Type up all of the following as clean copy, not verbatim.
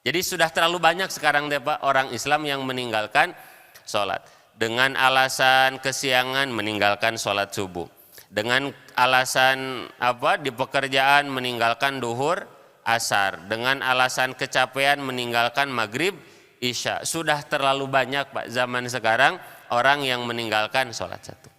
Jadi sudah terlalu banyak sekarang deh Pak orang Islam yang meninggalkan sholat. Dengan alasan kesiangan meninggalkan sholat subuh. Dengan alasan di pekerjaan meninggalkan duhur, asar. Dengan alasan kecapean meninggalkan maghrib, isya. Sudah terlalu banyak Pak zaman sekarang orang yang meninggalkan sholat satu.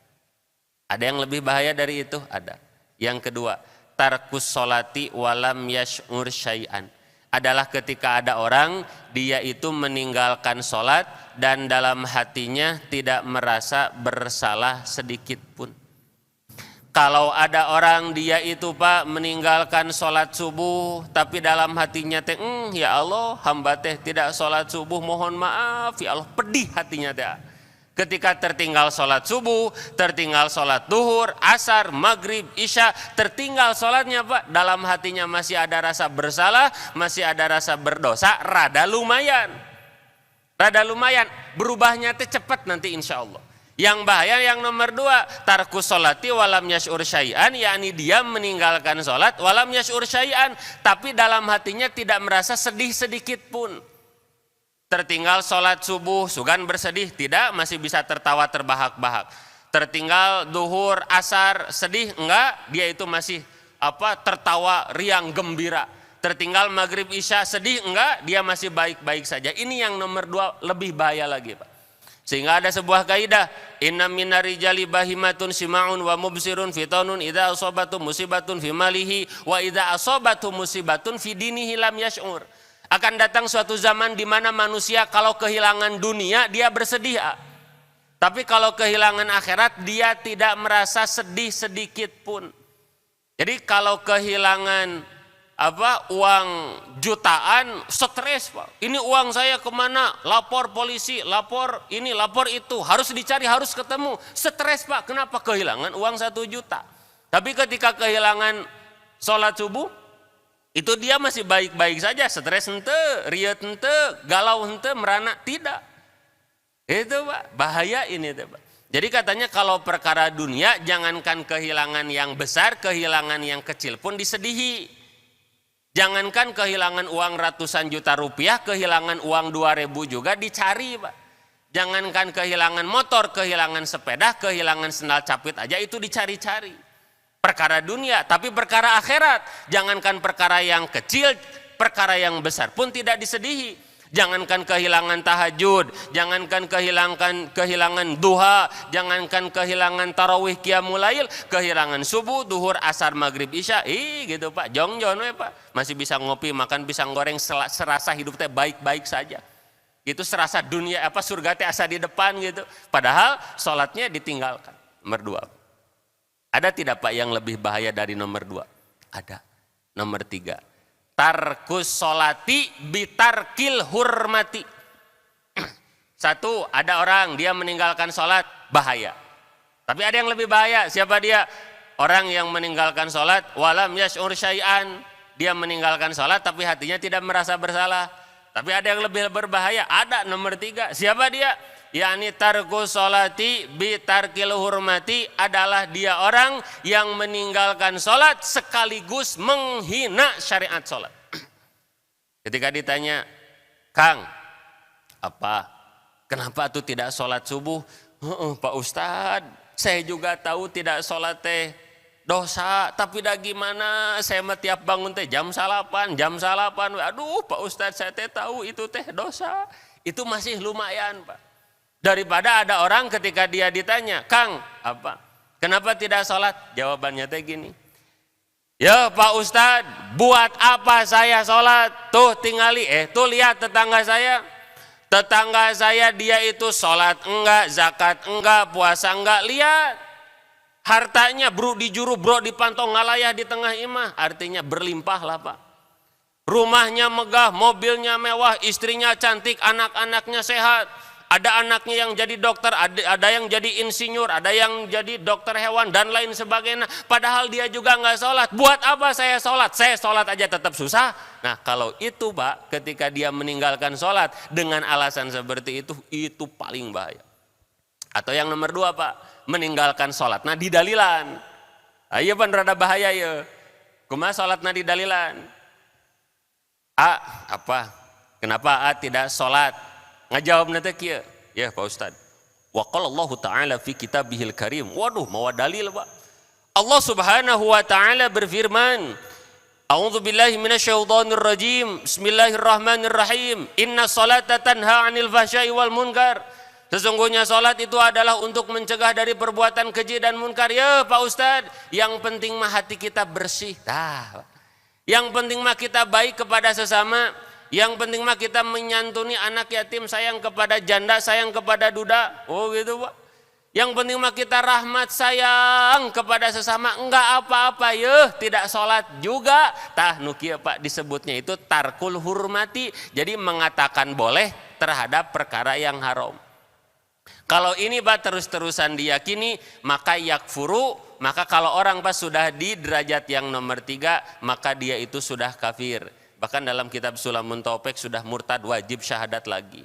Ada yang lebih bahaya dari itu? Ada. Yang kedua, tarkus sholati walam yash'ur syai'an. Adalah ketika ada orang dia itu meninggalkan sholat dan dalam hatinya tidak merasa bersalah sedikit pun. Kalau ada orang dia itu Pak meninggalkan sholat subuh tapi dalam hatinya teh ya Allah hamba teh tidak sholat subuh mohon maaf ya Allah, pedih hatinya teh. Ketika tertinggal sholat subuh, tertinggal sholat duhur, asar, maghrib, isya, tertinggal sholatnya Pak, dalam hatinya masih ada rasa bersalah, masih ada rasa berdosa, rada lumayan, berubahnya teh cepat nanti insya Allah. Yang bahaya yang nomor dua, tarkus sholati walam yash'ur syai'an, yakni dia meninggalkan sholat walam yash'ur syai'an, tapi dalam hatinya tidak merasa sedih sedikit pun. Tertinggal sholat subuh, sugan bersedih, tidak, masih bisa tertawa terbahak-bahak. Tertinggal duhur, asar, sedih, enggak, dia itu masih tertawa riang gembira. Tertinggal maghrib, isya, sedih, enggak, dia masih baik-baik saja. Ini yang nomor dua lebih bahaya lagi Pak. Sehingga ada sebuah kaidah, inna minar rijali bahimatun sima'un wa mubsirun fitanun idza asabatu musibatun fi malihi wa idza asabatu musibatun fi dinihi lam yash'ur. Akan datang suatu zaman di mana manusia kalau kehilangan dunia dia bersedih. Tapi kalau kehilangan akhirat dia tidak merasa sedih sedikit pun. Jadi kalau kehilangan uang jutaan stres Pak. Ini uang saya kemana? Lapor polisi, lapor ini, lapor itu. Harus dicari, harus ketemu. Stres Pak. Kenapa? Kehilangan uang 1 juta. Tapi ketika kehilangan sholat subuh, itu dia masih baik-baik saja, stres ente, riet ente, galau ente, merana, tidak. Itu Pak, bahaya ini Pak. Jadi katanya kalau perkara dunia, jangankan kehilangan yang besar, kehilangan yang kecil pun disedihi. Jangankan kehilangan uang ratusan juta rupiah, kehilangan uang 2.000 juga dicari Pak. Jangankan kehilangan motor, kehilangan sepeda, kehilangan sendal capit aja itu dicari-cari. Perkara dunia, tapi perkara akhirat, jangankan perkara yang kecil, perkara yang besar pun tidak disedihi. Jangankan kehilangan tahajud, jangankan kehilangan duha, jangankan kehilangan tarawih qiyamul lail, kehilangan subuh, duhur, asar, maghrib, isya, gitu Pak, jongjon Pak, masih bisa ngopi, makan pisang goreng, serasa hidup teh baik-baik saja. Itu serasa dunia surga teh asa di depan gitu. Padahal sholatnya ditinggalkan. Nomor 2. Ada tidak Pak yang lebih bahaya dari nomor 2? Ada. Nomor 3. Tarkus sholati bitarkil hurmati. Satu, ada orang dia meninggalkan sholat, bahaya. Tapi ada yang lebih bahaya. Siapa dia? Orang yang meninggalkan sholat walam yash'ur syai'an. Dia meninggalkan sholat tapi hatinya tidak merasa bersalah. Tapi ada yang lebih berbahaya. Ada nomor 3. Siapa dia? yakni tarku sholati bitarkil hurmati, adalah dia orang yang meninggalkan sholat sekaligus menghina syariat sholat. Ketika ditanya, Kang, kenapa tuh tidak sholat subuh? Pak Ustadz, saya juga tahu tidak sholat teh dosa, tapi dah gimana, saya tiap bangun teh jam salapan, aduh Pak Ustadz, saya teh tahu itu teh dosa. Itu masih lumayan Pak, daripada ada orang ketika dia ditanya, Kang, kenapa tidak sholat? Jawabannya teh gini, ya Pak Ustadz, buat apa saya sholat? Tuh tingali, tuh lihat tetangga saya dia itu sholat enggak, zakat enggak, puasa enggak, lihat hartanya bro dijuru, bro dipantau, ngalayah di tengah imah, artinya berlimpah lah Pak. Rumahnya megah, mobilnya mewah, istrinya cantik, anak-anaknya sehat. Ada anaknya yang jadi dokter, ada yang jadi insinyur, ada yang jadi dokter hewan dan lain sebagainya. Padahal dia juga nggak sholat. Buat apa saya sholat? Saya sholat aja tetap susah. Nah kalau itu Pak, ketika dia meninggalkan sholat dengan alasan seperti itu paling bahaya. Atau yang nomor 2 Pak, meninggalkan sholat. Nah di dalilan, iya Pak, rada bahaya ya. Kumaha sholat nah di dalilan? Kenapa tidak sholat? Ngajawab nanti kia. Ya Pak Ustad. Wa qala Allah Ta'ala fi kitabihil karim. Waduh, mau dalil Pak. Allah Subhanahu wa Ta'ala berfirman, A'udzu billahi minasyaitonir rajim. Bismillahirrahmanirrahim. Inna sholata tanha 'anil fahsya'i wal munkar. Sesungguhnya salat itu adalah untuk mencegah dari perbuatan keji dan munkar. Ya Pak Ustadz, yang penting mah hati kita bersih. Yang penting mah kita baik kepada sesama. Yang penting mah kita menyantuni anak yatim, sayang kepada janda, sayang kepada duda. Oh gitu Pak. Yang penting mah kita rahmat sayang kepada sesama. Enggak apa-apa ya, tidak sholat juga. Nukia Pak disebutnya itu tarkul hurmati. Jadi mengatakan boleh terhadap perkara yang haram. Kalau ini Pak terus-terusan diyakini, maka yakfuru, maka kalau orang Pak sudah di derajat yang nomor 3, maka dia itu sudah kafir. Bahkan dalam kitab Sulamun Taufik sudah murtad wajib syahadat lagi.